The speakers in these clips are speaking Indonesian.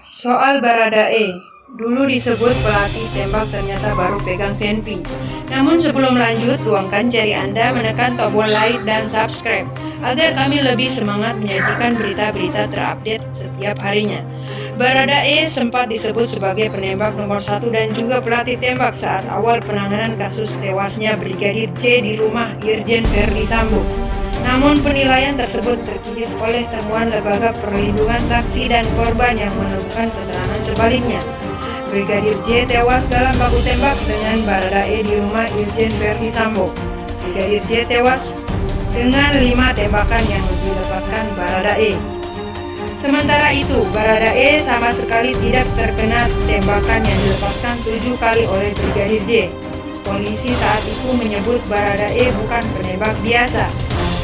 Soal Baradae, dulu disebut pelatih tembak ternyata baru pegang senpi. Namun sebelum lanjut, luangkan jari Anda menekan tombol like dan subscribe agar kami lebih semangat menyajikan berita-berita terupdate setiap harinya. Baradae sempat disebut sebagai penembak nomor 1 dan juga pelatih tembak saat awal penanganan kasus tewasnya Brigadir C di rumah Irjen Verdi Sambo. Namun penilaian tersebut terkikis oleh temuan Lembaga Perlindungan Saksi dan Korban yang menemukan keterangan sebaliknya. Brigadir J tewas dalam baku tembak dengan Baradae di rumah Irjen Verdi Sambo. Brigadir J tewas dengan 5 tembakan yang dilepaskan Baradae. Sementara itu, Baradae sama sekali tidak terkena tembakan yang dilepaskan 7 kali oleh Brigadir J. Polisi saat itu menyebut Baradae bukan penembak biasa.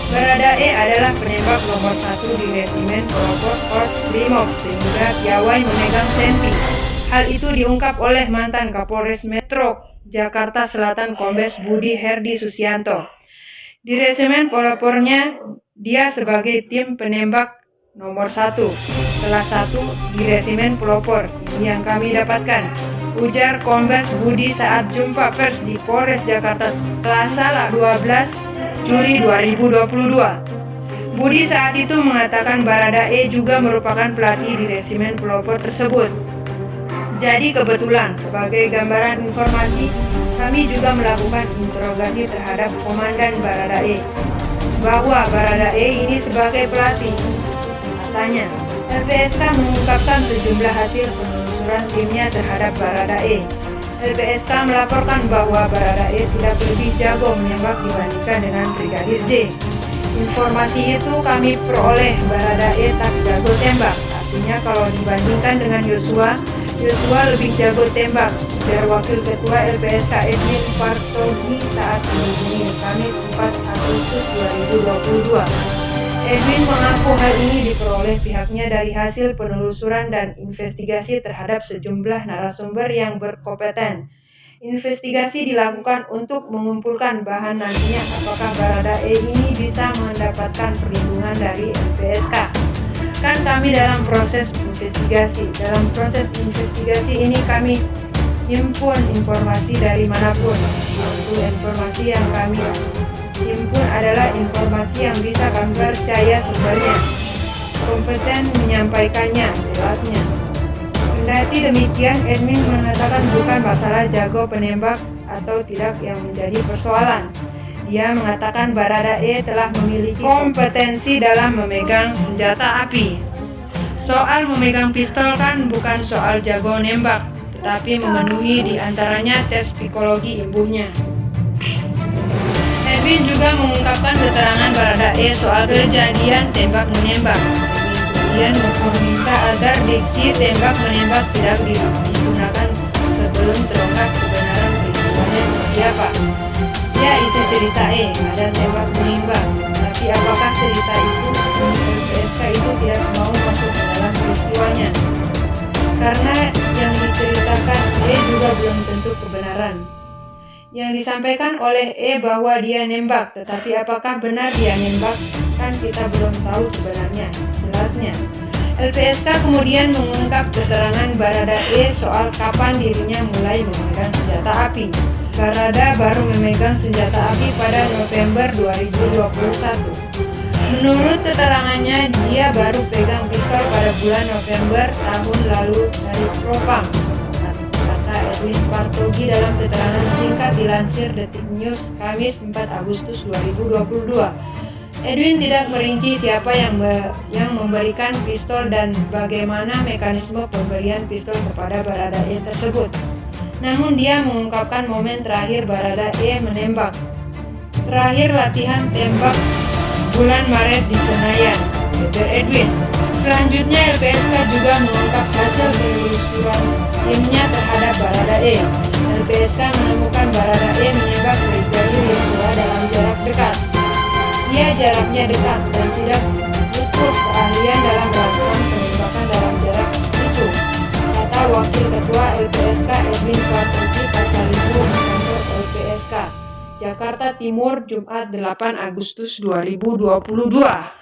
Baradae adalah penembak nomor 1 di Resimen Propos Korps Brimob sehingga piawai memegang senpi. Hal itu diungkap oleh mantan Kapolres Metro Jakarta Selatan Kombes Budi Herdi Susianto. Di Resimen Polopornya, dia sebagai tim penembak nomor 1, kelas 1 di Resimen Pelopor. Ini yang kami dapatkan, ujar Kombes Budi saat jumpa pers di Polres Jakarta Selasa 12 Juli 2022. Budi saat itu mengatakan Baradae juga merupakan pelatih di Resimen Pelopor tersebut. Jadi kebetulan, sebagai gambaran informasi, kami juga melakukan interogasi terhadap Komandan Baradae, bahwa Baradae ini sebagai pelatih. Katanya, LPSK mengungkapkan sejumlah hasil penelusuran timnya terhadap Baradae. LPSK melaporkan bahwa Baradae tidak lebih jago menembak dibandingkan dengan Brigadir J. Informasi itu kami peroleh, Baradae tak jago tembak. Artinya kalau dibandingkan dengan Yosua lebih jago tembak, ujar Wakil Ketua LPSK Edwin Partogi saat menghubungi kami 4 Agustus 2022. Edwin mengaku hal ini diperoleh pihaknya dari hasil penelusuran dan investigasi terhadap sejumlah narasumber yang berkompeten. Investigasi dilakukan untuk mengumpulkan bahan nantinya apakah Baradae ini bisa mendapatkan perlindungan dari LPSK. Kan kami dalam proses investigasi. Dalam proses investigasi ini kami himpun informasi dari manapun. Untuk informasi yang kami himpun adalah informasi yang bisa kami percaya sumbernya, kompeten menyampaikannya, jelasnya. Kendati demikian, Edwin mengatakan bukan masalah jago penembak atau tidak yang menjadi persoalan. Dia mengatakan Baradae telah memiliki kompetensi dalam memegang senjata api. Soal memegang pistol kan bukan soal jago nembak, tetapi memenuhi diantaranya tes psikologi imbuhnya. Edwin juga mengungkapkan keterangan Baradae soal kejadian tembak-menembak. Kemudian meminta agar diksi tembak-menembak tidak digunakan sebelum terungkap kebenaran peristiwanya seperti apa. Ya, itu cerita ada tembak-menembak. Tapi apakah cerita itu LPSK itu tidak mau masuk ke dalam peristiwanya? Karena yang diceritakan juga belum tentu kebenaran. Yang disampaikan oleh bahwa dia nembak, tetapi apakah benar dia nembak? Kan kita belum tahu sebenarnya, jelasnya. LPSK kemudian mengungkap keterangan Baradae soal kapan dirinya mulai memegang senjata api. Barada baru memegang senjata api pada November 2021. Menurut keterangannya, dia baru pegang pistol pada bulan November tahun lalu dari Propam. Edwin Partogi dalam keterangan singkat dilansir Detik News Kamis 4 Agustus 2022. Edwin tidak merinci siapa yang memberikan pistol dan bagaimana mekanisme pemberian pistol kepada Baradae tersebut. Namun dia mengungkapkan momen terakhir Baradae menembak. Terakhir latihan tembak bulan Maret di Senayan, ujar Edwin. Selanjutnya LPSK juga mengungkap hasil penelusuran timnya terhadap Baradae. LPSK menemukan Baradae menembak Brigadir Yosua dalam jarak dekat. Ia jaraknya dekat dan tidak butuh keahlian dalam melakukan penembakan dalam jarak itu, kata Wakil Ketua LPSK Edwin Partogi Pasaribu kantor LPSK Jakarta Timur Jumat 8 Agustus 2022.